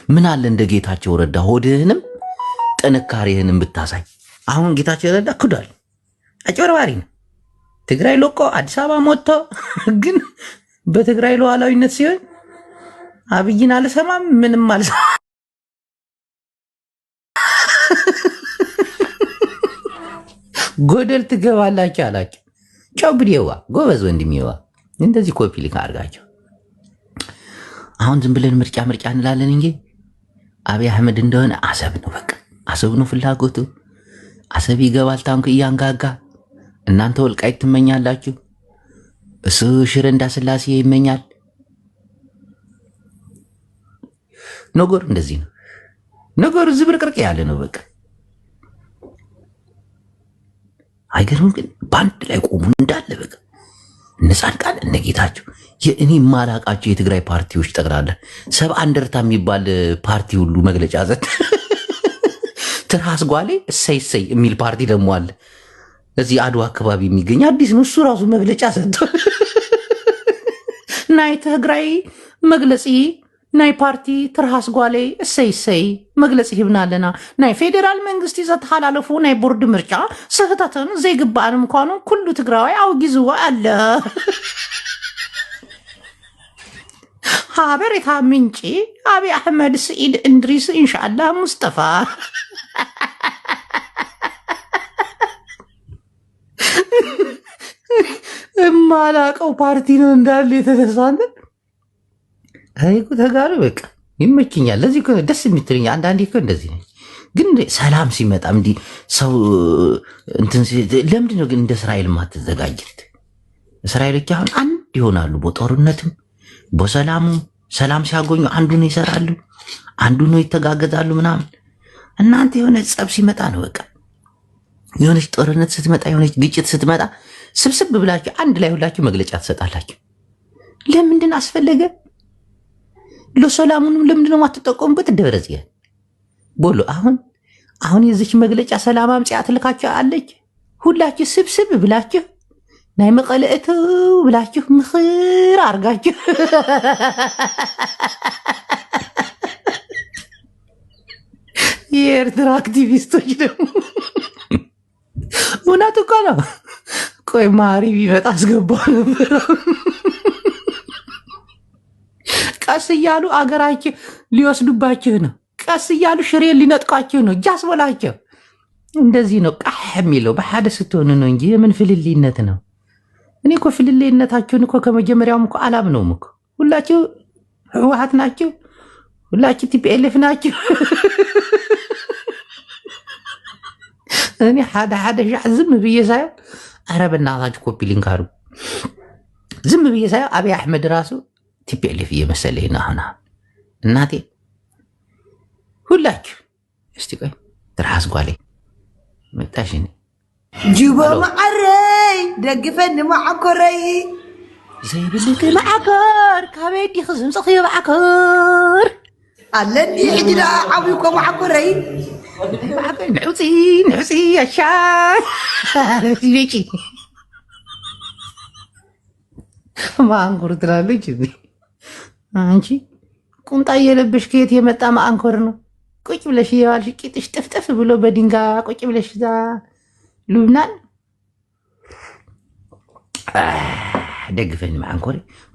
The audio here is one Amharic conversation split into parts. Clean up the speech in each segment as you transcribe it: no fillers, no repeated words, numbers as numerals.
ምን አለ እንደ ጌታቸው ረዳ ሆድህንም ጥንካሬህንም ብታሳይ። አሁን ጌታቸው ረዳ ክዷል፣ አጭበርባሪ ነው። ትግራይ ለቆ አዲስ አበባ ሞቶ ግን በትግራይ ሉዓላዊነት ሲሆን አብይን አልሰማም ምንም አልሰማም። ጎደል ትገባላችሁ አላችሁ። ጨብዴዋ ጎበዝ ወንድሜዋ እንደዚህ ኮፒ ሊክ አድርጋቸው። አሁን ዝም ብለን ምርጫ እንላለን እንጂ አብይ አህመድ እንደሆነ አሰብ ነው፣ በቃ አሰብ ነው ፍላጎቱ። አሰብ ይገባል ታንክ እያንጋጋ። እናንተ ወልቃይት ትመኛላችሁ፣ እሱ ሽረ እንዳስላሴ ይመኛል። ነገሩ እንደዚህ ነው። ነገሩ ዝብርቅርቅ ያለ ነው በቃ። አይገርም ግን ባንድ ላይ ቆሙ እንዳለ በቃ ነፃድቃን እነ ጌታቸው። የእኔ ማላቃቸው የትግራይ ፓርቲዎች ጠቅላላ ሰብአ እንደርታ የሚባል ፓርቲ ሁሉ መግለጫ ዘት ትራስ ጓሌ እሰይ እሰይ የሚል ፓርቲ ደግሞ አለ እዚህ አድዋ አካባቢ የሚገኝ አዲስ ነው። እሱ ራሱ መግለጫ ሰጥቶ ናይ ትግራይ መግለጺ ናይ ፓርቲ ትርሃስ ጓሌ እሰይ እሰይ መግለጺ ሂብናለና ናይ ፌደራል መንግስቲ ዘተሓላለፉ ናይ ቦርድ ምርጫ ስህተትን ዘይግባእን ምኳኑ ኩሉ ትግራዋይ አውጊዝዎ አለ። ሓበሬታ ምንጪ አብይ አሕመድ ሰኢድ እንድሪስ ኢንሻአላህ ሙስጠፋ። ማላቀው ፓርቲ ነው እንዳለ የተነሳን። አይቁ ተጋሩ በቃ ይመችኛል። ለዚህ እኮ ደስ የምትለኝ አንዳንዴ እኮ እንደዚህ ነው። ግን ሰላም ሲመጣ እንዲ ሰው እንትን ለምንድን ነው ግን እንደ እስራኤል ማትዘጋጅት? እስራኤሎች አሁን አንድ ይሆናሉ፣ በጦርነትም በሰላሙ ሰላም ሲያገኙ አንዱ ነው ይሰራሉ፣ አንዱ ነው ይተጋገዛሉ ምናምን። እናንተ የሆነ ጸብ ሲመጣ ነው በቃ የሆነች ጦርነት ስትመጣ የሆነች ግጭት ስትመጣ ስብስብ ብላችሁ አንድ ላይ ሁላችሁ መግለጫ ትሰጣላችሁ። ለምንድን አስፈለገ? ለሰላሙንም ለምንድን ነው የማትጠቀሙበት? ደብረጽዮን ቦሎ አሁን የዚች መግለጫ ሰላም አምጪያ ትልካችሁ አለች። ሁላችሁ ስብስብ ብላችሁ ናይ መቀለእቱ ብላችሁ ምኽር አርጋችሁ የኤርትራ አክቲቪስቶች ደግሞ እውነት እኮ ነው። ቆይ ማሪ ቢመጣ አስገባው ነበር። ቀስ እያሉ አገራችሁ ሊወስዱባችሁ ነው። ቀስ እያሉ ሽሬ ሊነጥቋችሁ ነው። እያስበላችሁ እንደዚህ ነው ቃሕ የሚለው በሓደ ስትሆኑ ነው እንጂ የምን ፍልልይነት ነው? እኔ እኮ ፍልልይነታችሁን እኮ ከመጀመሪያውም እኮ አላምነውም እኮ። ሁላችሁ ህወሓት ናችሁ፣ ሁላችሁ ቲፒኤልኤፍ ናችሁ። እኔ ሓደ ሻዕ ዝም ብዬ ሳየው ኧረ በእናታችሁ ኮፒ ሊንክ አድርጉ። ዝም ብዬ ሳየው አብይ አሕመድ ራሱ ቲፒኤልኤፍ እየመሰለኝ ነው አሁን እናቴ። ሁላችሁ እስቲ ቆይ ትርሃስ ጓሌ መጣሽ እኔ ጅቦ ማዓረይ ደግፈኒ ማዓኮረይ ዘይብልክ ማዓኮር ካበይ ዲኽ ዝምፅኽ ማዓኮር ኣለኒ ሕጅዳ ዓብይኮ ማዓኮረይ ንዑፂ አሻ ቤጪ ማንኮር ትላለች። አንቺ ቁምጣ እየለበሽ ከየት የመጣ ማንኮር ነው? ቁጭ ብለሽ የዋልሽ ቂጥሽ ጥፍጥፍ ብሎ በድንጋይ ቁጭ ብለሽ ዛ ሉብናን ደግፈኒ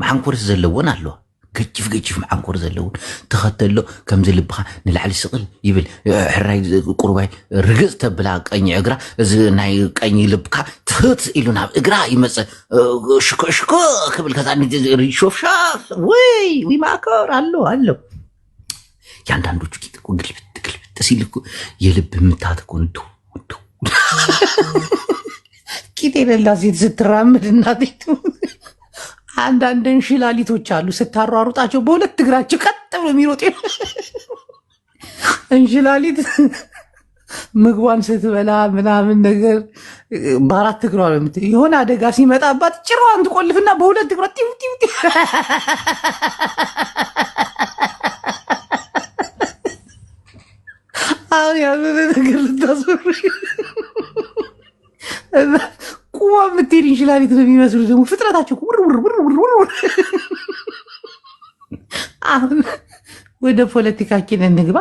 ማንኮርስ ዘለዎን ኣለዋ ገጭፍ ማንኮር ዘለውን ተኸተሎ ከምዚ ልብኻ ንላዕሊ ስቕል ይብል ሕራይ ቁርባይ ርግፅ ተብላ ቀኝ እግራ እዚ ናይ ቀኝ ልብካ ትህት ኢሉ ናብ እግራ ይመፅእ ሽኮ ክብል ከዛ ሾፍሻ ወይ ማእከር ኣሎ ያንዳንዶቹ ቂጥ እኮ ግልብጥ ሲል እኮ የልብ ምታት እኮ ቂጥ የሌላ ሴት ስትራምድ እናቴቱ አንዳንድ እንሽላሊቶች አሉ ስታሯሩጣቸው በሁለት እግራቸው ቀጥ ብሎ የሚሮጡ እንሽላሊት ምግቧን ስትበላ ምናምን ነገር በአራት እግሯ ነው የሆነ አደጋ ሲመጣባት ጭራዋን ትቆልፍና በሁለት እግሯ ቲው አሁን ያለው ነገር ልታስወሩ ቁማ የምትሄድ እንሽላሊት ነው የሚመስሉ ደግሞ ፍጥረታቸው ውር። ወደ ፖለቲካችን እንግባ።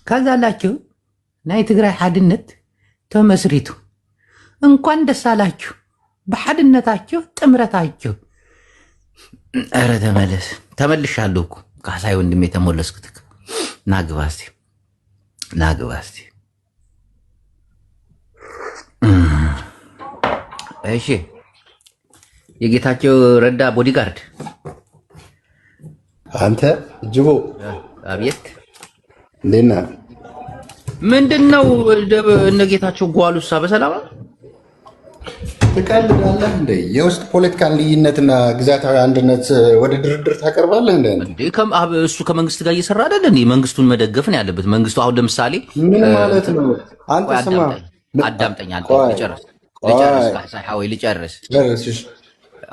ካዛላችሁ ናይ ትግራይ ሓድነት ተመስሪቱ እንኳን ደስ አላችሁ በሓድነታችሁ ጥምረታችሁ። ኧረ ተመልሻለሁ እኮ ካሳይ ወንድሜ ተመለስኩት። ናግባ እስቲ እሺ የጌታቸው ረዳ ቦዲጋርድ አንተ ጅቦ አብየት እንዴና ምንድነው እነ ጌታቸው ጓሉሳ በሰላም ትቀልዳለህ እንዴ? የውስጥ ፖለቲካን ልዩነትና ግዛታዊ አንድነት ወደ ድርድር ታቀርባለህ እንዴ? እሱ ከመንግስት ጋር እየሰራ አይደል እንዴ? መንግስቱን መደገፍ ነው ያለበት። መንግስቱ አሁን ለምሳሌ ምን ማለት ነው? አንተ ስማ አዳምጠኝ ልጨርስ።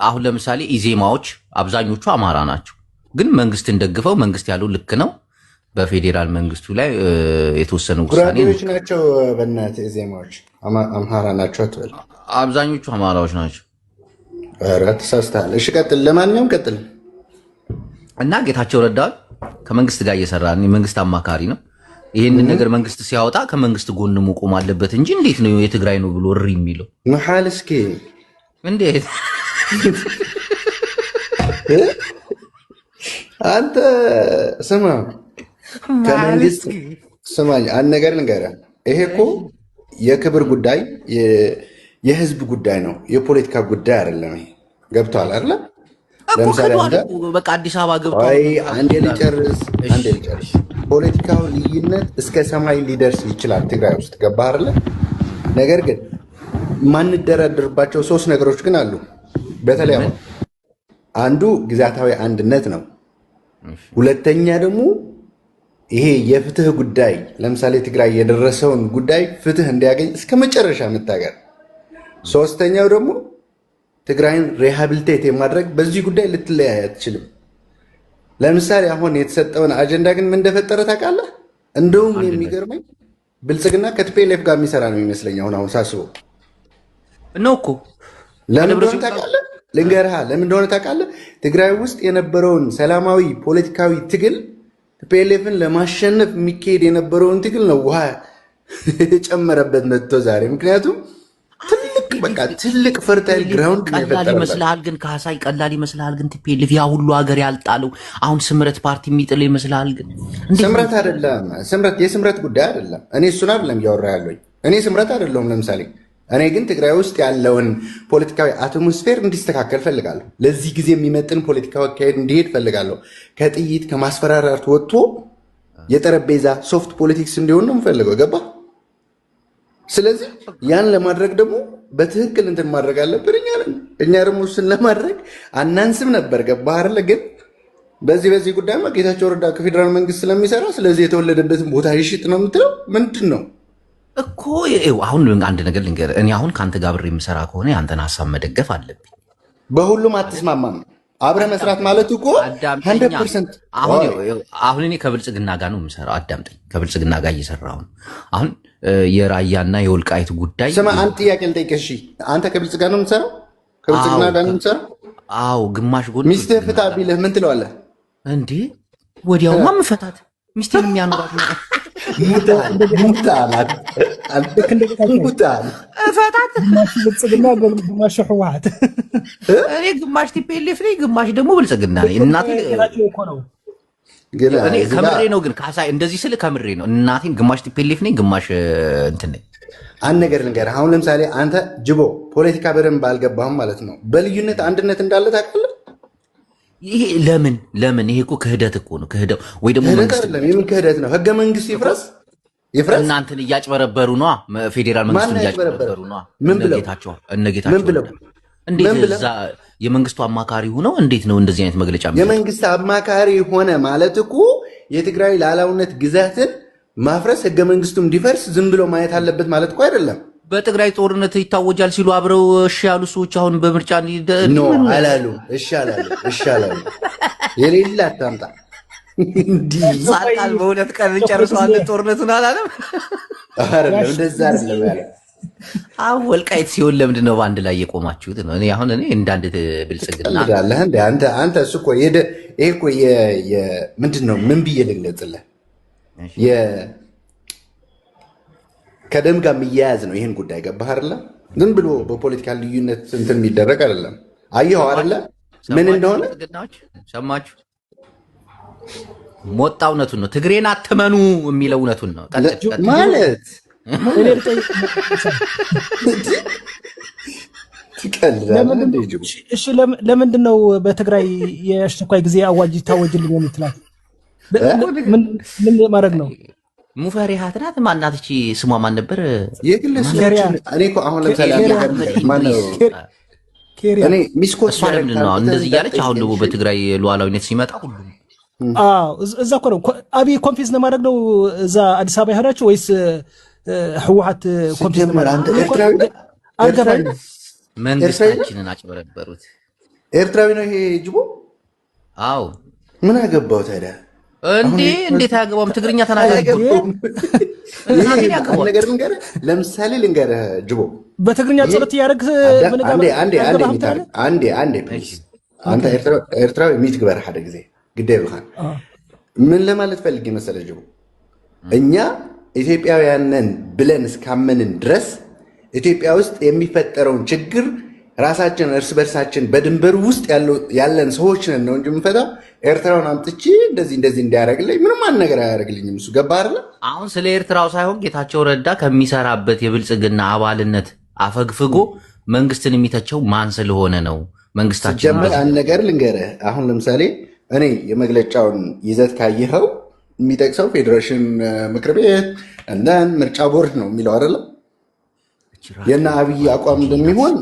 አሁን ለምሳሌ ኢዜማዎች አብዛኞቹ አማራ ናቸው፣ ግን መንግስትን ደግፈው መንግስት ያለው ልክ ነው በፌዴራል መንግስቱ ላይ የተወሰኑ ውሳኔ ናቸው። በእናትህ ኢዜማዎች አማራ ናቸው አትበል። አብዛኞቹ አማራዎች ናቸው። ኧረ ተሳስተሃል። እሺ ቀጥል። ለማንኛውም ቀጥል። እና ጌታቸው ረዳ ከመንግስት ጋር እየሰራ መንግስት አማካሪ ነው። ይህንን ነገር መንግስት ሲያወጣ ከመንግስት ጎን መቆም አለበት እንጂ እንዴት ነው የትግራይ ነው ብሎ እሪ የሚለው? መሐል እስኪ እንዴት አንተ ስማ፣ ከመንግስት ስማኝ፣ አንድ ነገር ልንገርህ። ይሄ እኮ የክብር ጉዳይ የህዝብ ጉዳይ ነው፣ የፖለቲካ ጉዳይ አይደለም። ይሄ ገብቶሃል አይደለ? ለምሳሌ በቃ አዲስ አበባ ገብቷል። አንዴ ልጨርስ። ፖለቲካው ልዩነት እስከ ሰማይ ሊደርስ ይችላል ትግራይ ውስጥ ገባህ አይደለ? ነገር ግን ማንደራደርባቸው 3 ነገሮች ግን አሉ። በተለይ አንዱ ግዛታዊ አንድነት ነው። ሁለተኛ ደግሞ ይሄ የፍትህ ጉዳይ፣ ለምሳሌ ትግራይ የደረሰውን ጉዳይ ፍትህ እንዲያገኝ እስከ መጨረሻ መታገል። ሶስተኛው ደግሞ ትግራይን ሪሃቢሊቴት የማድረግ በዚህ ጉዳይ ልትለያይ አትችልም። ለምሳሌ አሁን የተሰጠውን አጀንዳ ግን ምን እንደፈጠረ ታውቃለህ? እንደውም የሚገርመኝ ብልጽግና ከቲፒኤልኤፍ ጋር የሚሰራ ነው የሚመስለኝ አሁን ሳስበው ነው እኮ። ለምን እንደሆነ ታውቃለህ? ልንገርህ፣ ለምን እንደሆነ ታውቃለህ? ትግራይ ውስጥ የነበረውን ሰላማዊ ፖለቲካዊ ትግል ቲፒኤልኤፍን ለማሸነፍ የሚካሄድ የነበረውን ትግል ነው ውሃ የጨመረበት መጥቶ ዛሬ። ምክንያቱም ትልቅ ፈርታይል ግራውንድ ቀላል ይመስልሃል? ግን ካሳይ ቀላል ይመስልሃል? ግን ቲፒኤልኤፍ ያ ሁሉ ሀገር ያልጣለው አሁን ስምረት ፓርቲ የሚጥል ይመስልሃል? ግን ስምረት አይደለም፣ የስምረት ጉዳይ አይደለም። እኔ እሱን አይደለም እያወራ ያለኝ። እኔ ስምረት አይደለሁም ለምሳሌ። እኔ ግን ትግራይ ውስጥ ያለውን ፖለቲካዊ አትሞስፌር እንዲስተካከል ፈልጋለሁ። ለዚህ ጊዜ የሚመጥን ፖለቲካዊ አካሄድ እንዲሄድ ፈልጋለሁ። ከጥይት ከማስፈራራት ወጥቶ የጠረጴዛ ሶፍት ፖለቲክስ እንዲሆን ነው የምፈልገው። ገባ? ስለዚህ ያን ለማድረግ ደግሞ በትክክል እንትን ማድረግ አለብን። እኛ ደግሞ እሱን ለማድረግ አናንስም ነበር። ገባህ አይደለ? ግን በዚህ ጉዳይ ጌታቸው ረዳ ከፌዴራል መንግስት ስለሚሰራ ስለዚህ የተወለደበትን ቦታ ይሽጥ ነው የምትለው ምንድን ነው እኮ? አሁን አንድ ነገር ልንገርህ። እኔ አሁን ከአንተ ጋር ብሬ የምሰራ ከሆነ የአንተን ሀሳብ መደገፍ አለብኝ። በሁሉም አትስማማም። አብረህ መስራት ማለት እኮ 100%። አሁን እኔ ከብልጽግና ጋር ነው የምሰራው። አዳምጠኝ። ከብልጽግና ጋር እየሰራሁ ነው። አሁን የራያና የወልቃይት ጉዳይ ስማ፣ አንድ ጥያቄ ልጠይቅህ። እሺ፣ አንተ ከብልጽግና ነው የምትሰራው? ከብልጽግና ጋር ነው የምትሰራው? አዎ። ግማሽ ጎን ሚስትህ ፍታ ቢልህ ምን ትለዋለህ እንዴ? ወዲያውማ ምፈታት ሚስቴን የሚያኖራት ነው። እፈታት። ብልጽግና ግማሽ ህወሓት፣ እኔ ግማሽ ቲፒኤልኤፍ ነኝ፣ ግማሽ ደግሞ ብልጽግና ነኝ። እናቴ እኔ ከምሬ ነው። ግን ካሳይ እንደዚህ ስል ከምሬ ነው። እናቴን ግማሽ ቲፒኤልኤፍ ነኝ፣ ግማሽ እንትን ነኝ። አንድ ነገር ልንገርህ። አሁን ለምሳሌ አንተ ጅቦ ፖለቲካ በደንብ አልገባህም ማለት ነው። በልዩነት አንድነት እንዳለ ታውቃለህ? ይሄ ለምን ይሄ እኮ ክህደት እኮ ነው። ክህደት ወይ ደግሞ መንግስት የምን ክህደት ነው? ህገ መንግስት ይፍረስ። እናንተን እያጭበረበሩ ነዋ። ፌዴራል መንግስቱን እያጭበረበሩ ነዋ። ምን ብለው እንዴት እዛ የመንግስቱ አማካሪ ሆነው እንዴት ነው እንደዚህ አይነት መግለጫ? የመንግስት አማካሪ ሆነ ማለት እኮ የትግራይ ሉዓላዊነት ግዛትን ማፍረስ ህገ መንግስቱ እንዲፈርስ ዝም ብሎ ማየት አለበት ማለት እኮ አይደለም። በትግራይ ጦርነት ይታወጃል ሲሉ አብረው እሺ ያሉ ሰዎች አሁን በምርጫ አላሉ። እሺ አላሉ። የሌላ አታምጣ። ጻድቃን በሁለት ቀን እንጨርሰዋለን ጦርነቱን አላለም። አይደለም እንደዛ አይደለም ያለ አሁን ወልቃይት ሲሆን ለምንድን ነው በአንድ ላይ የቆማችሁት ነው? እኔ አሁን እንዳንድ ብልጽግና አንተ እሱ እኮ ይሄ እኮ ምንድን ነው ምን ብዬ ልግለጽልህ? ከደም ጋር የሚያያዝ ነው ይህን ጉዳይ ገባህ አይደለ? ዝም ብሎ በፖለቲካ ልዩነት እንትን የሚደረግ አይደለም። አየኸው አይደለ ምን እንደሆነ ሰማችሁ? ሞጣ እውነቱን ነው። ትግሬን አትመኑ የሚለው እውነቱን ነው ማለት እሺ ለምንድን ነው በትግራይ የአስቸኳይ ጊዜ አዋጅ ታወጅልኝ የምትላት? ምን ማድረግ ነው? ሙፈሪሃት ናት። ማናት እቺ ስሟ ማን ነበር? አሁን ለምሳሌ እሷ ለምንድን ነው እንደዚህ እያለች አሁን ደግሞ በትግራይ ሉዓላዊነት ሲመጣ ሁሉም እዛ እኮ ነው አብይ ኮንፊዝ ለማድረግ ነው እዛ አዲስ አበባ ያሄዳችሁ ወይስ ህወሓት ኮንፊዝ ለማድረግ? መንግስታችንን አጭበረበሩት። ኤርትራዊ ነው ይሄ ጅቦ? አዎ ምን አገባው ታዲያ? እንዴት አያገባውም? ትግርኛ ተናጋሪ ነገር ልንገርህ፣ ለምሳሌ ልንገርህ ጅቦ በትግርኛ ጸሎት እያደረግ አንተ ኤርትራዊ ሚትግበር ሓደ ጊዜ ግዳይ ብኻን ምን ለማለት ፈልጌ መሰለህ ጅቦ፣ እኛ ኢትዮጵያውያንን ብለን እስካመንን ድረስ ኢትዮጵያ ውስጥ የሚፈጠረውን ችግር ራሳችን እርስ በርሳችን በድንበር ውስጥ ያለን ሰዎች ነን ነው እንጂ የምንፈታው ኤርትራውን አምጥቼ እንደዚህ እንዲያደርግልኝ ምንም አንድ ነገር አያደርግልኝም። እሱ ገባ አይደለ? አሁን ስለ ኤርትራው ሳይሆን ጌታቸው ረዳ ከሚሰራበት የብልጽግና አባልነት አፈግፍጎ መንግስትን የሚተቸው ማን ስለሆነ ነው? መንግስታችን ጀመር አንድ ነገር ልንገርህ። አሁን ለምሳሌ እኔ የመግለጫውን ይዘት ካየኸው የሚጠቅሰው ፌዴሬሽን ምክር ቤት እንደን ምርጫ ቦርድ ነው የሚለው አይደለም። የና አብይ አቋም እንደሚሆን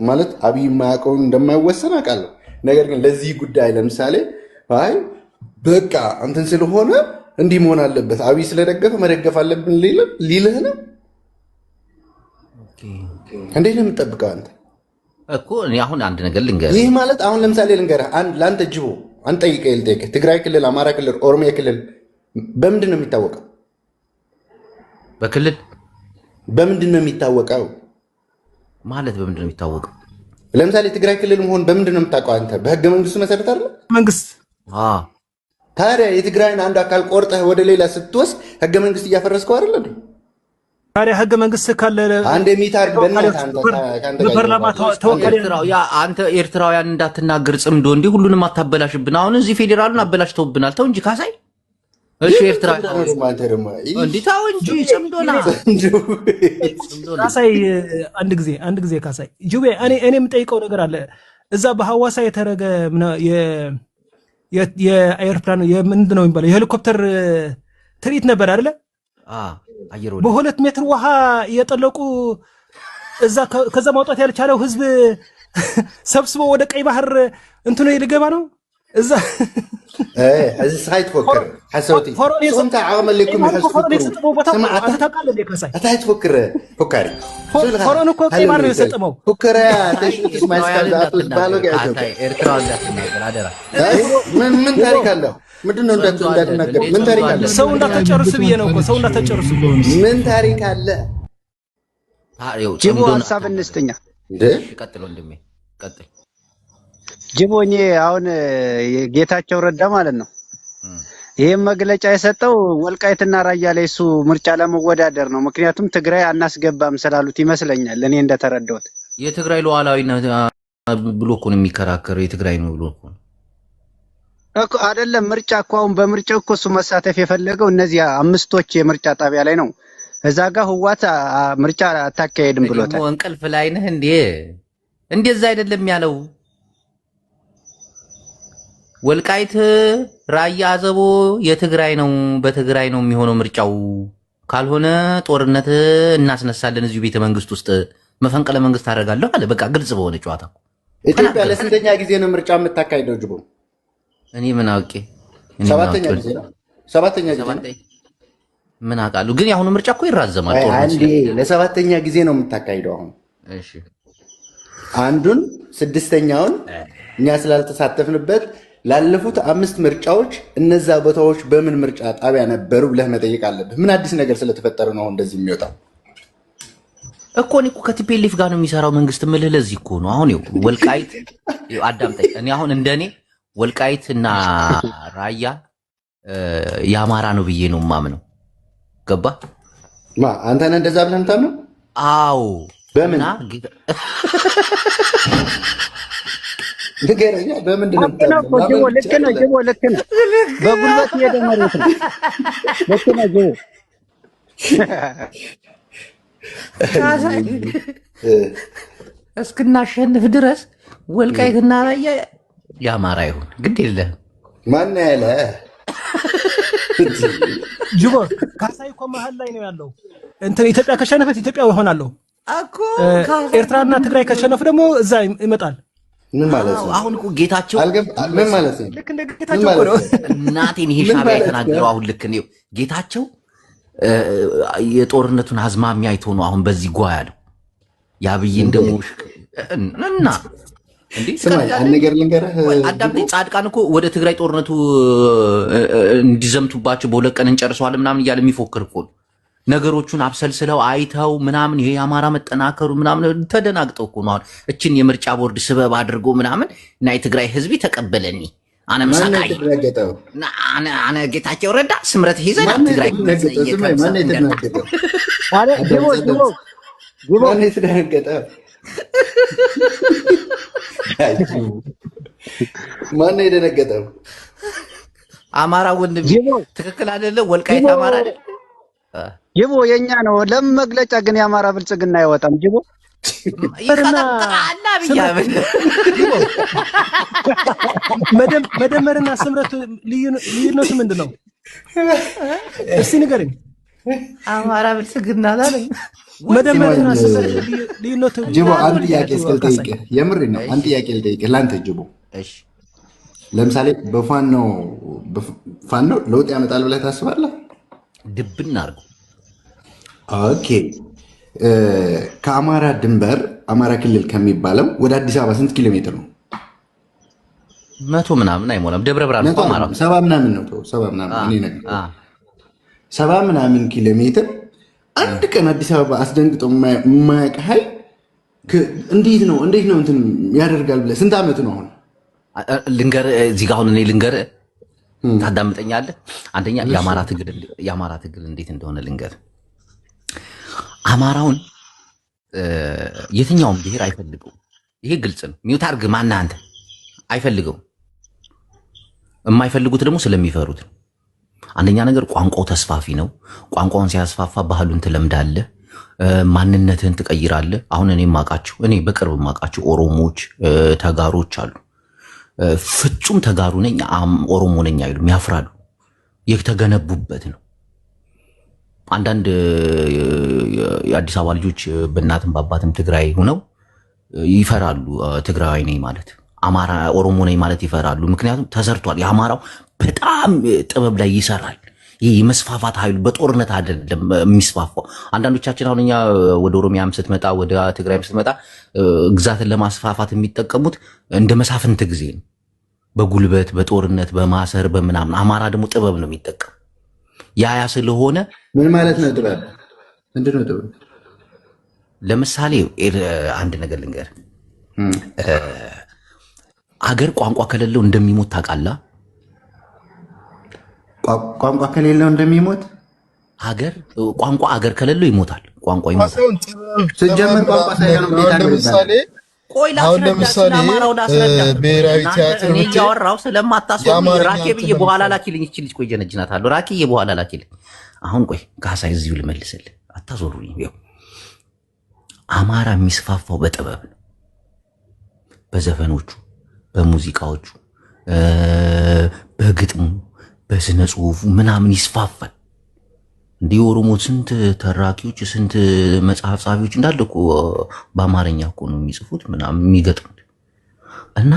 ማለት አብይ የማያውቀውን እንደማይወሰን አውቃለሁ። ነገር ግን ለዚህ ጉዳይ ለምሳሌ አይ በቃ እንትን ስለሆነ እንዲህ መሆን አለበት አብይ ስለደገፈ መደገፍ አለብን ሊልህ ነው። እንዴት ነው የምጠብቀው አንተ እኮ? እኔ አሁን አንድ ነገር ልንገርህ። ይህ ማለት አሁን ለምሳሌ ልንገርህ፣ ለአንተ ጅቦ አንተ ጠይቀህ ትግራይ ክልል፣ አማራ ክልል፣ ኦሮሚያ ክልል በምንድን ነው የሚታወቀው? በክልል በምንድን ነው የሚታወቀው? ማለት በምንድን ነው የሚታወቀው? ለምሳሌ ትግራይ ክልል መሆን በምንድን ነው የምታውቀው አንተ? በህገ መንግስቱ መሰረት አይደል? መንግስት ታዲያ የትግራይን አንድ አካል ቆርጠህ ወደ ሌላ ስትወስድ ህገ መንግስት እያፈረስከው አይደል እንዴ? ታዲያ ህገ መንግስት ካለ አንድ የሚታርግ አንተ ኤርትራውያን እንዳትናገር ጽምዶ እንዴ ሁሉንም አታበላሽብን። አሁን እዚህ ፌዴራሉን አበላሽተውብናል። ተው እንጂ ካሳይ። እሺ ኤርትራ እንዴ ታው እንጂ ጽምዶና ካሳይ አንድ ጊዜ ካሳይ ጁቤ እኔ የምጠይቀው ነገር አለ። እዛ በሐዋሳ የተረገ የአየርፕላን ምንድን ነው የሚባለው የሄሊኮፕተር ትርኢት ነበር አይደለ? በ2 ሜትር ውሃ እየጠለቁ እዛ ከዛ ማውጣት ያልቻለው ህዝብ ሰብስቦ ወደ ቀይ ባህር እንትኑ ሊገባ ነው። እዛ እዚ ሳይት ፎክር ሓሰውቲ ሶንታ ዓመለኩም ኣታይ ትፎክር ፎካሪ ፎሮን እኮ ቀይ ባህር ነው የሰጠመው። ፎከራ ተሽጥስ ማይስካዛቱ ዝባሎ ኤርትራ እንዳትናገር አደራ። ምን ታሪክ አለው? ምንድነው እንዳትናገር? ምን ታሪክ አለ? ሰው እንዳትጨርሱ ብዬ ነው እኮ ሰው እንዳትጨርሱ። ምን ታሪክ አለ? ጅቦ ሀሳብ እንስተኛ ቀጥሎ እንደሜ ቀጥል ጅቦኝ አሁን ጌታቸው ረዳ ማለት ነው ይሄን መግለጫ የሰጠው ወልቃይትና ራያ ላይ እሱ ምርጫ ለመወዳደር ነው። ምክንያቱም ትግራይ አናስገባም ስላሉት ይመስለኛል እኔ እንደተረዳሁት። የትግራይ ሉዓላዊነት ብሎ እኮ ነው የሚከራከረው። የትግራይ ነው ብሎ እኮ አይደለም። ምርጫ እኮ አሁን በምርጫው እኮ እሱ መሳተፍ የፈለገው እነዚህ 5ቶች የምርጫ ጣቢያ ላይ ነው። እዛ ጋር ህዋት ምርጫ አታካሄድም ብሎታል። እንቅልፍ ላይ ነህ እንዴ? እንደዛ አይደለም ያለው። ወልቃይት ራያ አዘቦ የትግራይ ነው፣ በትግራይ ነው የሚሆነው ምርጫው። ካልሆነ ጦርነት እናስነሳለን እዚሁ ቤተ መንግስት ውስጥ መፈንቅለ መንግስት አደርጋለሁ አለ። በቃ ግልጽ በሆነ ጨዋታ ኢትዮጵያ ለስንተኛ ጊዜ ነው ምርጫ የምታካሂደው ጅቦ? እኔ ምን አውቄ? ሰባተኛ ጊዜ ነው። ምን አውቃለሁ። ግን የአሁኑ ምርጫ እኮ ይራዘማል። አንዴ ለሰባተኛ ጊዜ ነው የምታካሂደው አሁን። እሺ አንዱን 6ኛውን እኛ ስላልተሳተፍንበት ላለፉት 5 ምርጫዎች እነዛ ቦታዎች በምን ምርጫ ጣቢያ ነበሩ ብለህ መጠየቅ አለብህ። ምን አዲስ ነገር ስለተፈጠረ ነው እንደዚህ የሚወጣው? እኮ እኔ እኮ ከቲፒኤልኤፍ ጋር ነው የሚሰራው መንግስት ምልህ ለዚህ እኮ ነው። አሁን ወልቃይት አዳምጠኝ። እኔ አሁን እንደኔ ወልቃይትና ራያ የአማራ ነው ብዬ ነው የማምነው። ገባ አንተ ነህ እንደዛ ብለህ የምታምነው? አዎ። በምን ንገረኛ። በምንድን ነው የምታምነው? ልክ ነው ጅቦ፣ ልክ ነው። በጉልበት እየደመሩት ነው። ልክ ነው ጅቦ። እስክናሸንፍ ድረስ ወልቃይትና ራያ የአማራ ይሁን ግድ የለህም። ማን ያለ ጅቦ ካሳይ እኮ መሀል ላይ ነው ያለው። እንትን ኢትዮጵያ ከሸነፈት ኢትዮጵያ ይሆናለሁ እኮ፣ ኤርትራና ትግራይ ከሸነፉ ደግሞ እዛ ይመጣል። ምን ማለት ነው? አሁን እኮ ጌታቸው ምን ማለት ነው? ልክ እንደ ጌታቸው እኮ ነው። እናቴን ይሄ ሻዕቢያ የተናገረው አሁን ልክ ነው። ጌታቸው የጦርነቱን አዝማሚያ አይቶ ነው አሁን በዚህ ጓ ያለው። የአብይን ደግሞ እና እንዴ ነገር ልንገርህ፣ አዳምጠኝ። ጻድቃን እኮ ወደ ትግራይ ጦርነቱ እንዲዘምቱባቸው በሁለት ቀን እንጨርሰዋለን ምናምን እያለ የሚፎክር እኮ ነው። ነገሮቹን አብሰልስለው አይተው ምናምን ይሄ የአማራ መጠናከሩ ምናምን ተደናግጠው እኮ ነው አሁን እችን የምርጫ ቦርድ ስበብ አድርጎ ምናምን እና የትግራይ ህዝብ ተቀበለኒ አነ መሳካይ አነ ጌታቸው ረዳ ስምረት ይዘና ትግራይ ማን የተናገጠው? አረ ጅቦ ማን የተናገጠው? ማን የደነገጠው? አማራ ወንድም ትክክል አይደለ? ወልቃይት አማራ አይደለ? ጅቦ የኛ ነው። ለምን መግለጫ ግን የአማራ ብልጽግና አይወጣም? ጅቦ መደመርና ስምረት ልዩነቱ ምንድን ነው? እስቲ ንገረኝ። አማራ ብልጽግና አላለኝ። መደመርና ስምረት ልዩነቱ ጅቦ አንድ ጥያቄ እስክልጠይቅህ፣ የምር ነው አንድ ጥያቄ ልጠይቅህ ለአንተ ጅቦ። እሺ ለምሳሌ ፋኖ ለውጥ ያመጣል ብለህ ታስባለህ? ድብና አድርጎ ኦኬ። ከአማራ ድንበር አማራ ክልል ከሚባለው ወደ አዲስ አበባ ስንት ኪሎ ሜትር ነው? 100 ምናምን አይሞላም። ደብረ ብርሃን እኮ አማራ 70 ምናምን ነው። 70 ምናምን እኔ ነገር 70 ምናምን ኪሎ ሜትር አንድ ቀን አዲስ አበባ አስደንግጦ የማያውቅ ኃይል እንዴት ነው እንትን ያደርጋል ብለህ ስንት ዓመት ነው አሁን? ልንገርህ እዚህ ጋር አሁን እኔ ልንገርህ፣ ታዳምጠኛለህ? አንደኛ የአማራ ትግል እንዴት እንደሆነ ልንገርህ። አማራውን የትኛውም ብሔር አይፈልገውም። ይሄ ግልጽ ነው። ሚውት አድርግ ማነህ አንተ? አይፈልገውም። የማይፈልጉት ደግሞ ስለሚፈሩት ነው። አንደኛ ነገር ቋንቋው ተስፋፊ ነው። ቋንቋውን ሲያስፋፋ ባህሉን ትለምዳለህ፣ ማንነትህን ትቀይራለህ። አሁን እኔ በቅርብ የማውቃቸው ኦሮሞዎች፣ ተጋሮች አሉ። ፍጹም ተጋሩ ነኝ ኦሮሞ ነኝ አይሉም፣ ያፍራሉ። የተገነቡበት ነው። አንዳንድ የአዲስ አበባ ልጆች በእናትም በአባትም ትግራይ ሆነው ይፈራሉ። ትግራዊ ነኝ ማለት አማራ ኦሮሞ ነኝ ማለት ይፈራሉ። ምክንያቱም ተሰርቷል። የአማራው በጣም ጥበብ ላይ ይሰራል። ይህ የመስፋፋት ኃይሉ በጦርነት አይደለም የሚስፋፋው። አንዳንዶቻችን አሁን እኛ ወደ ኦሮሚያም ስትመጣ ወደ ትግራይም ስትመጣ ግዛትን ለማስፋፋት የሚጠቀሙት እንደ መሳፍንት ጊዜ ነው፣ በጉልበት በጦርነት በማሰር በምናምን። አማራ ደግሞ ጥበብ ነው የሚጠቀም። ያ ስለሆነ ምን ማለት ነው ጥበብ? ምንድን ነው ጥበብ? ለምሳሌ አንድ ነገር ልንገር። አገር ቋንቋ ከሌለው እንደሚሞት ታውቃለህ? ቋንቋ ከሌለው እንደሚሞት ቋንቋ አገር ከሌለው ይሞታል። ቋንቋ ይሞታል። ሲጀመር ቋንቋ ሳይሆን ለምሳሌ አሁን ለምሳሌ ብሔራዊ ቲያትር እኔ እያወራሁ ስለማታስወሩ ራኬ ብዬ በኋላ ላኪልኝ። ይህች ልጅ ቆይ ጀነጅናታለሁ። ራኬ በኋላ ላኪልኝ። አሁን ቆይ ካሳይ እዚሁ ልመልስልህ። አታዞሩኝ። አማራ የሚስፋፋው በጥበብ ነው። በዘፈኖቹ፣ በሙዚቃዎቹ፣ በግጥሙ፣ በስነ ጽሁፉ ምናምን ይስፋፋል። እንዲህ ኦሮሞ ስንት ተራኪዎች ስንት መጽሐፍ ጻፊዎች እንዳለ እኮ በአማርኛ እኮ ነው የሚጽፉት ምናምን የሚገጥሙት። እና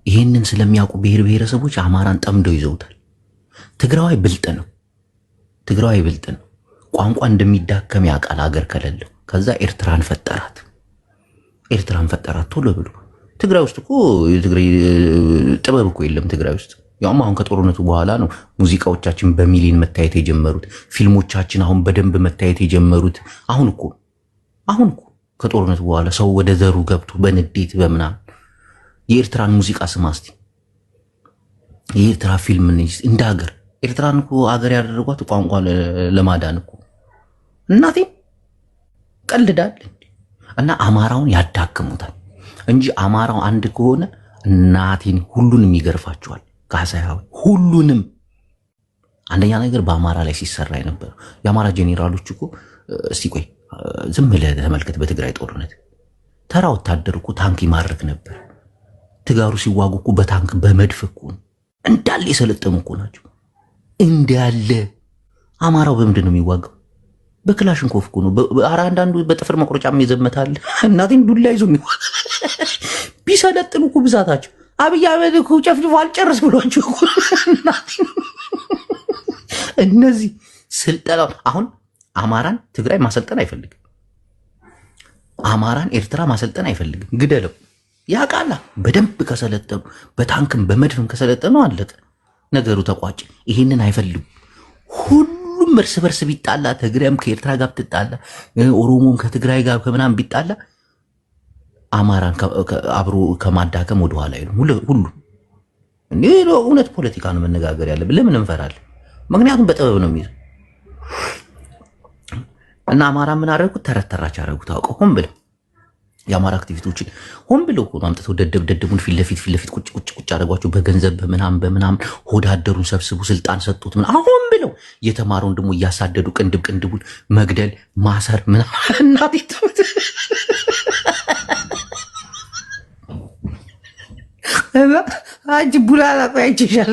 ይሄንን ስለሚያውቁ ብሔር ብሔረሰቦች አማራን ጠምደው ይዘውታል። ትግራዋይ ብልጥ ነው። ቋንቋ እንደሚዳከም ያውቃል አገር ከሌለው። ከዛ ኤርትራን ፈጠራት ቶሎ ብሎ። ትግራይ ውስጥ እኮ የትግራይ ጥበብ እኮ የለም ትግራይ ውስጥ። ያውም አሁን ከጦርነቱ በኋላ ነው ሙዚቃዎቻችን በሚሊዮን መታየት የጀመሩት፣ ፊልሞቻችን አሁን በደንብ መታየት የጀመሩት። አሁን እኮ ከጦርነት በኋላ ሰው ወደ ዘሩ ገብቶ በንዴት በምናምን የኤርትራን ሙዚቃ ስማ እስቲ። የኤርትራ ፊልም እንደ ሀገር ኤርትራን እኮ ሀገር ያደረጓት ቋንቋ ለማዳን እኮ እናቴ ቀልዳል። እና አማራውን ያዳክሙታል እንጂ አማራው አንድ ከሆነ እናቴን ሁሉንም ይገርፋቸዋል። ካሳያው ሁሉንም አንደኛ ነገር በአማራ ላይ ሲሰራ ነበር። የአማራ ጄኔራሎች እኮ እስቲ ቆይ ዝም ብለህ ተመልከት። በትግራይ ጦርነት ተራ ወታደር እኮ ታንክ ይማርክ ነበር። ትጋሩ ሲዋጉ እኮ በታንክ በመድፍ እኮ እንዳለ የሰለጠኑ እኮ ናቸው። እንዳለ አማራው በምንድን ነው የሚዋጋው? በክላሽንኮፍ እኮ ነው። አንዳንዱ በጥፍር መቁረጫም ይዘመታል። እናቴን ዱላ ይዞ የሚዋጋ ቢሰለጥኑ እኮ ብዛታቸው አብይ አህመድ እኮ ጨፍጭፎ አልጨርስ ብሏቸው እኮ እነዚህ ስልጠና አሁን አማራን ትግራይ ማሰልጠን አይፈልግም። አማራን ኤርትራ ማሰልጠን አይፈልግም። ግደለው ያቃላ በደንብ ከሰለጠኑ በታንክም በመድፍም ከሰለጠኑ አለቀ ነገሩ ተቋጭ። ይሄንን አይፈልጉም። ሁሉም እርስ በርስ ቢጣላ ትግራይም ከኤርትራ ጋር ብትጣላ ኦሮሞም ከትግራይ ጋር ከምናምን ቢጣላ አማራን አብሮ ከማዳከም ወደ ኋላ አይሉም። ሁሉ እውነት ፖለቲካ ነው መነጋገር ያለብን። ለምን እንፈራለን? ምክንያቱም በጥበብ ነው የሚይዘው። እና አማራ ምን አደረጉት? ተረተራች አደረጉት። አውቀው ሆን ብለው የአማራ አክቲቪስቶችን ሆን ብለው እኮ አምጥተው ደደቡን ፊት ለፊት ቁጭ አደረጓቸው። በገንዘብ በምናምን ሆዳደሩን ሰብስቡ ስልጣን ሰጡት። ምን አሁን ብለው የተማረውን ደግሞ እያሳደዱ ቅንድቡን መግደል ማሰር ምናምን እናት ይተውት አንቺ ቡላላ ቆይችሻል።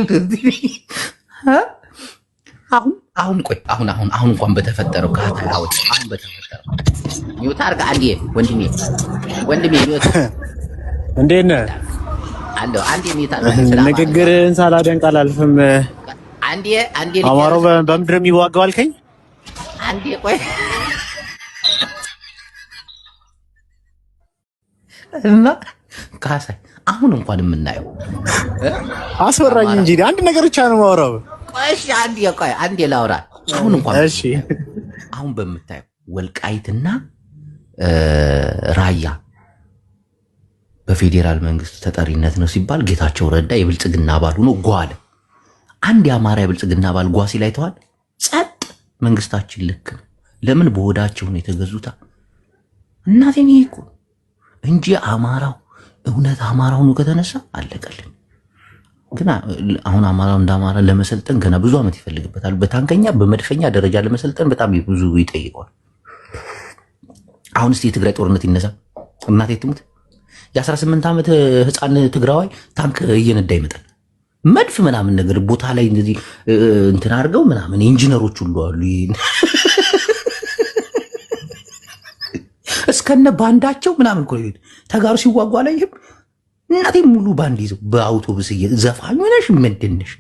አሁን ቆይ አሁን እንኳን በተፈጠረው ካታውት አሁን በተፈጠረው ኒውት አርጋ አንዴ ወንድሜ ኒውት እንዴት ነህ? አለው አንዴ ኒውት ንግግርህን ሳላደንቅ አላልፍም። አንዴ አማራው በምንድን ነው የሚዋጋው አልከኝ? አንዴ ቆይ እና ካሳይ አሁን እንኳን የምናየው አስወራኝ እንጂ አንድ ነገር ብቻ ነው የማወራው። ቆይ አንዴ ላውራ። አሁን እንኳን እሺ፣ አሁን በምታየው ወልቃይትና ራያ በፌዴራል መንግስት ተጠሪነት ነው ሲባል ጌታቸው ረዳ የብልጽግና አባል ሆኖ ጓለ። አንድ የአማራ የብልጽግና አባል ጓሲ ላይ ተዋል። ጸጥ። መንግስታችን ልክ ነው። ለምን በሆዳቸው ነው የተገዙታ? እናቴን ይሄ እኮ እንጂ አማራው እውነት አማራው ነው ከተነሳ አለቀልን። ግን አሁን አማራው እንደ አማራ ለመሰልጠን ገና ብዙ ዓመት ይፈልግበታል። በታንከኛ በመድፈኛ ደረጃ ለመሰልጠን በጣም ብዙ ይጠይቀዋል። አሁን እስቲ የትግራይ ጦርነት ይነሳ እናቴ ትሙት የ18 ዓመት ህፃን ትግራዋይ ታንክ እየነዳ ይመጣል። መድፍ ምናምን ነገር ቦታ ላይ እንደዚህ እንትን አድርገው ምናምን ኢንጂነሮች ሁሉ አሉ። እስከነ ባንዳቸው ምናምን እኮ ተጋሩ ሲዋጓ ላይ እናቴ ሙሉ ባንድ ይዘው በአውቶቡስ ዘፋኝ ነሽ ምንድነሽ?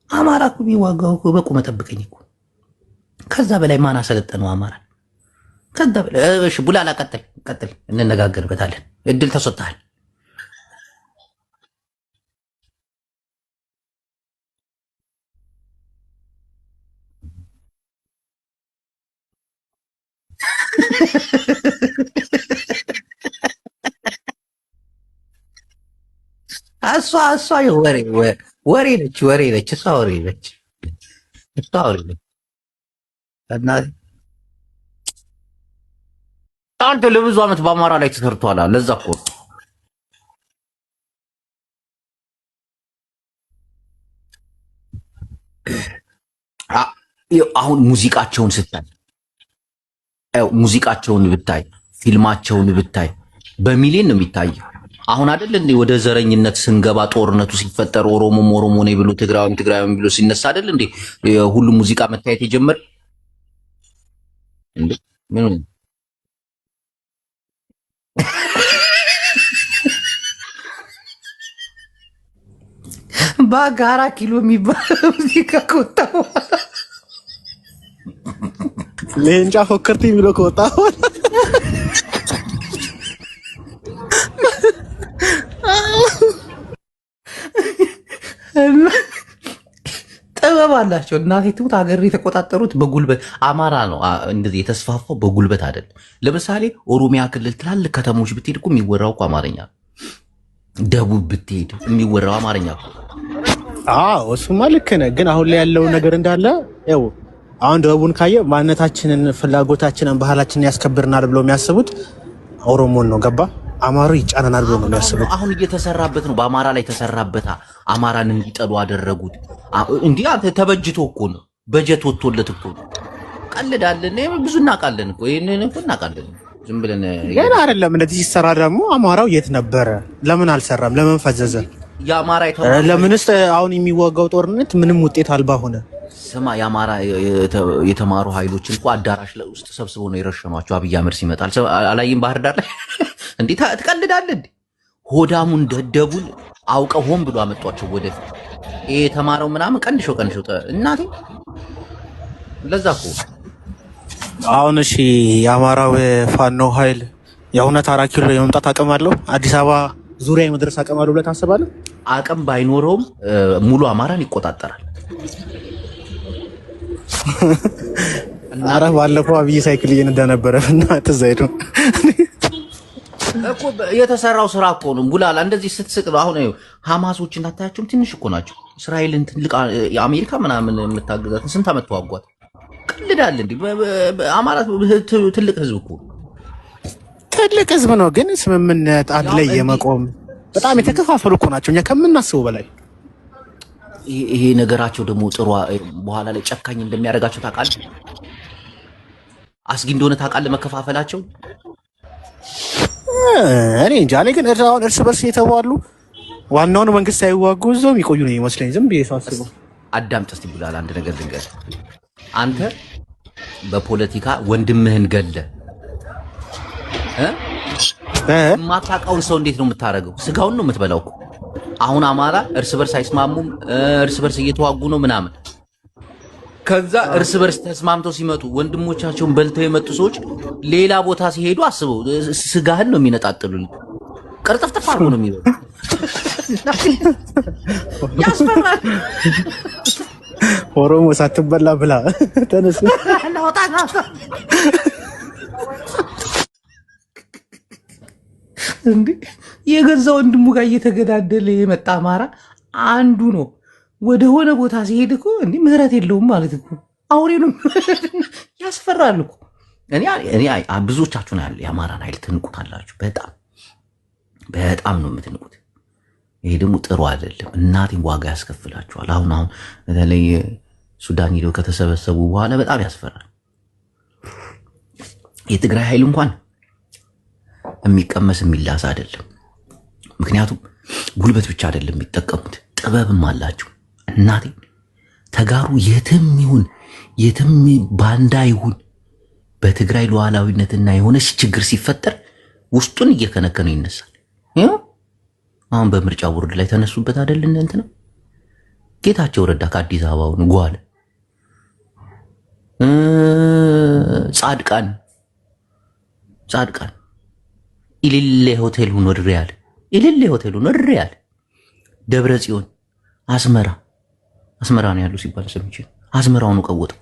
አማራ እኮ የሚዋጋው እኮ በቁመ ጠብቀኝ እኮ። ከዛ በላይ ማን አሰለጠነው አማራ? ከዛ በላይ እሺ፣ ቡላላ ቀጥል፣ እንነጋገርበታለን። እድል ተሰጥቷል። እሷ ወሬ ነች። እሷ ወሬ ነች። አንተ ለብዙ ዓመት በአማራ ላይ ተሰርቷል። ለዛ እኮ አሁን ሙዚቃቸውን ብታይ ፊልማቸውን ብታይ በሚሊዮን ነው የሚታየው። አሁን አይደል እንዴ ወደ ዘረኝነት ስንገባ ጦርነቱ ሲፈጠር ኦሮሞ ነው ብሎ ትግራይም ብሎ ሲነሳ አይደል እንዴ ሁሉም ሙዚቃ መታየት የጀመረ እንዴ? ምን ባጋራ ኪሎ የሚባለው ሙዚቃ ከወጣው ሌንጫ ፎከርቲ ብሎ ከወጣው ጥበብ አለ አላቸው። እናቴ ትሙት ሀገር የተቆጣጠሩት በጉልበት አማራ ነው። እንደዚህ የተስፋፋው በጉልበት አይደለም። ለምሳሌ ኦሮሚያ ክልል ትላልቅ ከተሞች ብትሄድ እኮ የሚወራው እኮ አማርኛ ነው። ደቡብ ብትሄድ የሚወራው አማርኛ ነው። አዎ እሱማ ልክ ነህ። ግን አሁን ላይ ያለው ነገር እንዳለ ያው አሁን ደቡብን ካየ ማንነታችንን፣ ፍላጎታችንን፣ ባህላችንን ያስከብርናል ብለው የሚያስቡት ኦሮሞን ነው። ገባ አማሩ ይጫነናል ብለው ነው የሚያስቡት። አሁን እየተሰራበት ነው። በአማራ ላይ ተሰራበት። አማራን እንዲጠሉ አደረጉት። እንዲህ አንተ ተበጅቶ እኮ ነው፣ በጀት ወጥቶለት እኮ ነው። ቀልዳለን። ብዙ እናውቃለን እኮ ይሄንን እኮ እናውቃለን። ዝም ብለን ገና አይደለም። እንደዚህ ሲሰራ ደግሞ አማራው የት ነበረ? ለምን አልሰራም? ለምን ፈዘዘ? የአማራ ለምንስ አሁን የሚዋጋው ጦርነት ምንም ውጤት አልባ ሆነ? ስማ የአማራ የተማሩ ኃይሎችን እኮ አዳራሽ ውስጥ ሰብስበው ነው የረሸኗቸው። አብይ አህመድ ሲመጣል አላይም ባህር ዳር ላይ እንዴ ትቀልዳለህ እንዴ? ሆዳሙን ደደቡን አውቀው ሆን ብሎ አመጧቸው ወደፊት። ይሄ የተማረው ምናምን ቀንሾ እናቴ ለዛ እኮ አሁን እሺ የአማራው ፋኖ ኃይል የእውነት 4 ኪሎ የመምጣት አቅም አለው? አዲስ አበባ ዙሪያ የመድረስ አቅም አለው ብለህ ታስባለህ? አቅም ባይኖረውም ሙሉ አማራን ይቆጣጠራል። አረ ባለፈው አብይ ሳይክል እየነዳ ነበረ እና ተዛይዱ እኮ የተሰራው ስራ እኮ ነው። ቡላላ እንደዚህ ስትስቅ ነው። አሁን ሐማሶችን አታያቸውም? ትንሽ እኮ ናቸው። እስራኤልን ትልቅ የአሜሪካ ምናምን የምታገዛት ስንት ዓመት ተዋጓት። ቀልዳል እንዴ? አማራ ትልቅ ህዝብ እኮ ትልቅ ህዝብ ነው። ግን ስምምነት አንድ ላይ የመቆም በጣም የተከፋፈሉ እኮ ናቸው፣ እኛ ከምናስበው በላይ። ይሄ ነገራቸው ደግሞ ጥሩ በኋላ ላይ ጨካኝ እንደሚያደርጋቸው ታውቃለህ። አስጊ እንደሆነ ታውቃለህ መከፋፈላቸው። እኔ እንጃ። እኔ ግን አሁን እርስ በርስ የተባሉ ዋናውን መንግስት ሳይዋጉ እዛው የሚቆዩ ነው ይመስለኝ። ዝም ብዬ ሳስበው አዳምጥ እስቲ ብላል። አንድ ነገር ልንገርህ። አንተ በፖለቲካ ወንድምህን ገለ ማታውቀውን ሰው እንዴት ነው የምታረገው? ስጋውን ነው የምትበላው እኮ። አሁን አማራ እርስ በርስ አይስማሙም፣ እርስ በርስ እየተዋጉ ነው ምናምን። ከዛ እርስ በርስ ተስማምተው ሲመጡ ወንድሞቻቸውን በልተው የመጡ ሰዎች ሌላ ቦታ ሲሄዱ አስበው ስጋህን ነው የሚነጣጥሉልህ። ቅርጥፍጥፍ አድርጎ ነው የሚበሉ። ያስፈራል። ኦሮሞ ሳትበላ ብላ ተነስ እንዴ! የገዛ ወንድሙ ጋር እየተገዳደለ የመጣ አማራ አንዱ ነው። ወደ ሆነ ቦታ ሲሄድ እኮ እንዲህ ምህረት የለውም ማለት እኮ አውሬ ነው። ያስፈራል እኮ። እኔ ብዙዎቻችሁ ነው ያለ የአማራን ኃይል ትንቁታላችሁ። በጣም ነው የምትንቁት። ይሄ ደግሞ ጥሩ አይደለም። እናቴን ዋጋ ያስከፍላችኋል። አሁን በተለይ ሱዳን ሄደው ከተሰበሰቡ በኋላ በጣም ያስፈራል። የትግራይ ኃይል እንኳን የሚቀመስ የሚላስ አይደለም። ምክንያቱም ጉልበት ብቻ አይደለም የሚጠቀሙት፣ ጥበብም አላቸው። እናቴ ተጋሩ የትም ይሁን የትም ባንዳ ይሁን በትግራይ ሉዓላዊነትና የሆነች ችግር ሲፈጠር ውስጡን እየከነከነ ይነሳል። አሁን በምርጫ ቦርድ ላይ ተነሱበት አይደል? እንትን ነው ጌታቸው ረዳ ከአዲስ አበባውን ጓለ ጻድቃን ኢሊሌ ሆቴል ሆኖ ድሪያል ኢሊሌ ሆቴል ሆኖ ድሪያል ደብረ ጽዮን አስመራ ነው ያሉ ሲባል ሰምቼ አስመራውን ቀወጠው።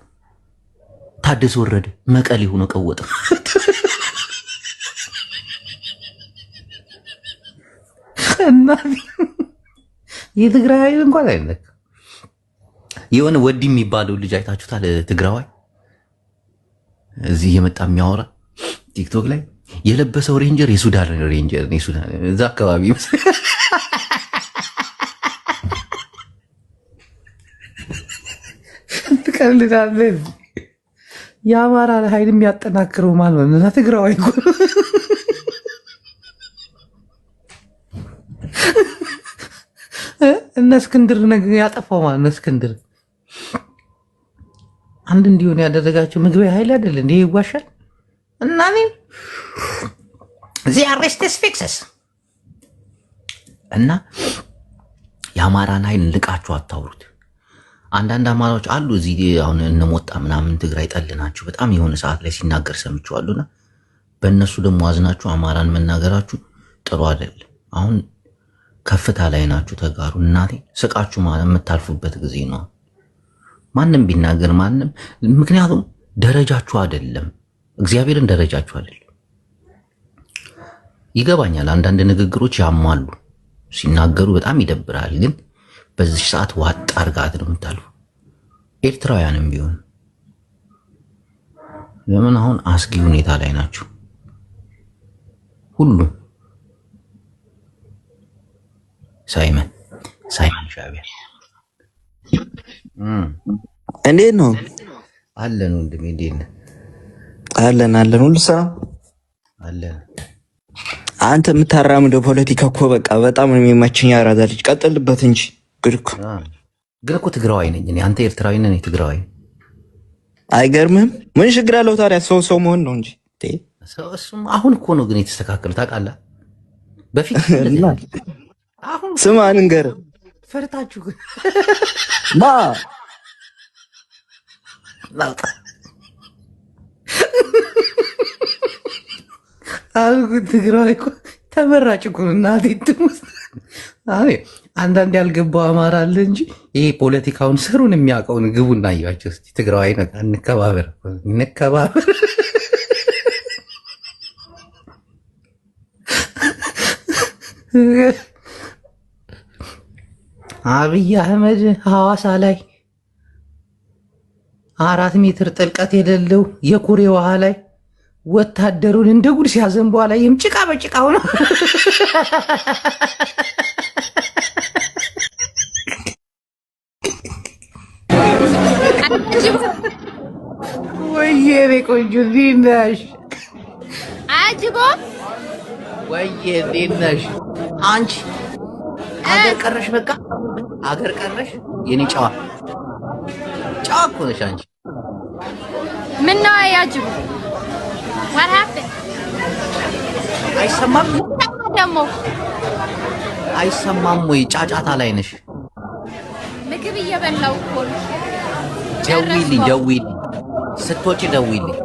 ታደሰ ወረደ መቀሌ ሆኖ ቀወጠው። እና የትግራይ ኃይል እንኳን አይነካ። የሆነ ወዲ የሚባለው ልጅ አይታችሁታል? ትግራዋይ እዚህ የመጣ የሚያወራ ቲክቶክ ላይ የለበሰው ሬንጀር የሱዳን ሬንጀር ነው። የሱዳን እዛ አካባቢ ትቀልዳለህ። የአማራ ኃይል የሚያጠናክረው ማለት ነው እና ትግራዋይ እኮ እነ እስክንድር ነገር ያጠፋው ማለት ነው። እስክንድር አንድ እንዲሆን ያደረጋቸው ምግብ ኃይል አይደል እንዴ? ይዋሻል እና እዚህ አሬስቴስ ፊክሰስ እና የአማራን ኃይል ልቃችሁ አታውሩት። አንዳንድ አማራዎች አሉ እዚህ አሁን እነሞጣ ምናምን ትግራይ ጠል ናቸው። በጣም የሆነ ሰዓት ላይ ሲናገር ሰምቼዋለሁና በእነሱ ደግሞ አዝናችሁ አማራን መናገራችሁ ጥሩ አይደለም። አሁን ከፍታ ላይ ናችሁ ተጋሩ። እናቴ ስቃችሁ ማለት የምታልፉበት ጊዜ ነው። ማንም ቢናገር ማንም ምክንያቱም ደረጃችሁ አይደለም እግዚአብሔርን ደረጃችሁ አይደለም ይገባኛል አንዳንድ ንግግሮች ያማሉ ሲናገሩ በጣም ይደብራል ግን በዚህ ሰዓት ዋጥ አርጋት ነው የምታልፉ ኤርትራውያንም ቢሆን ለምን አሁን አስጊ ሁኔታ ላይ ናችሁ ሁሉ ሳይመን ሻቢያ እንዴት ነው አለን ወንድሜ እንዴት ነህ አለን ሁሉ ሰላም አለን አንተ የምታራምደው ፖለቲካ እኮ በቃ በጣም ነው የሚመቸኝ አራዳ ልጅ ቀጥልበት እንጂ ግን እኮ ትግራዋይ ነኝ እኔ አንተ ኤርትራዊ ነህ እኔ ትግራዋይ አይገርምም ምን ችግር አለው ታዲያ ሰው መሆን ነው እንጂ እሱም አሁን እኮ ነው ግን የተስተካከለው ታውቃለህ በፊት አሁን ስማ እንገር ፈርታችሁ ማ አልኩት ትግራዋይ እኮ ተመራጭ እኮ ነው እናቴ ትሙት አንዳንድ ያልገባው አማራ አለ እንጂ ይሄ ፖለቲካውን ስሩን የሚያውቀውን ግቡና እያቸው እስኪ ትግራዋይ እንከባበር አብይ አህመድ ሐዋሳ ላይ 4 ሜትር ጥልቀት የሌለው የኩሬ ውሃ ላይ ወታደሩን እንደ ጉድ ሲያዘንቡ አላየም ጭቃ በጭቃ ሆነ ወይዬ ቆንጆ ዲናሽ አጅቦ ወይዬ ዲናሽ አንቺ አገር ቀረሽ በቃ አገር ቀረሽ የኔ ጨዋ እኮ ነሽ አንቺ ምን ነው ያጅቦ what happened አይሰማም ደሞ አይሰማም ወይ ጫጫታ ላይ ነሽ ምግብ እየበላው እኮ ደውይልኝ ስትወጪ ደውይልኝ